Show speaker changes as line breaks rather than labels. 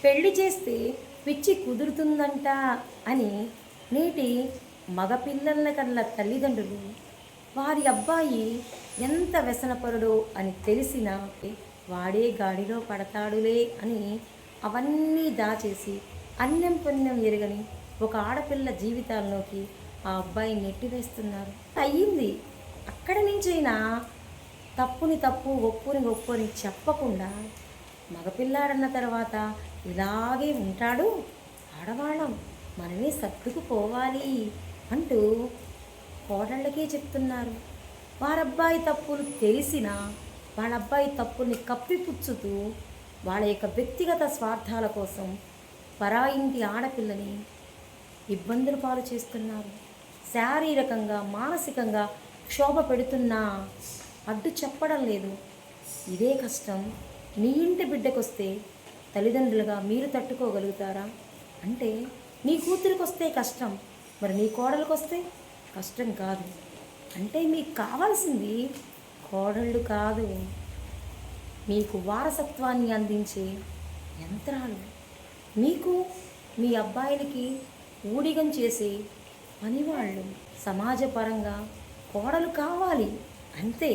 పెళ్లి చేస్తే పిచ్చి కుదురుతుందంట అని నేటి మగపిల్లల కన్నా తల్లిదండ్రులు వారి అబ్బాయి ఎంత వ్యసనపరుడో అని తెలిసినా వాడే గాడిలో పడతాడులే అని అవన్నీ దాచేసి అన్నం పుణ్యం ఎరగని ఒక ఆడపిల్ల జీవితాల్లోకి ఆ అబ్బాయి నెట్టివేస్తున్నారు. అయ్యింది. అక్కడి నుంచైనా తప్పుని తప్పు, ఒప్పుని ఒప్పుని చెప్పకుండా మగపిల్లాడన్న తర్వాత ఇలాగే ఉంటాడు, ఆడవాళ్ళం మనమే సర్దుకుపోవాలి అంటూ కోడళ్ళకే చెప్తున్నారు. వారబ్బాయి తప్పులు తెలిసినా వాళ్ళ అబ్బాయి తప్పుల్ని కప్పిపుచ్చుతూ వాళ్ళ యొక్క వ్యక్తిగత స్వార్థాల కోసం పరాయింటి ఆడపిల్లని ఇబ్బందులు పాలు చేస్తున్నారు. శారీరకంగా మానసికంగా క్షోభ పెడుతున్నా అడ్డు చెప్పడం లేదు. ఇదే కష్టం నీ ఇంటి బిడ్డకొస్తే తల్లిదండ్రులుగా మీరు తట్టుకోగలుగుతారా? అంటే నీ కూతురికి వస్తే కష్టం, మరి నీ కోడలికి వస్తే కష్టం కాదు. అంటే మీకు కావాల్సింది కోడళ్ళు కాదు, మీకు వారసత్వాన్ని అందించే యంత్రాలు. మీకు మీ అబ్బాయిలకి ఊడిగం చేసే పనివాళ్ళు. సమాజపరంగా కోడలు కావాలి అంతే.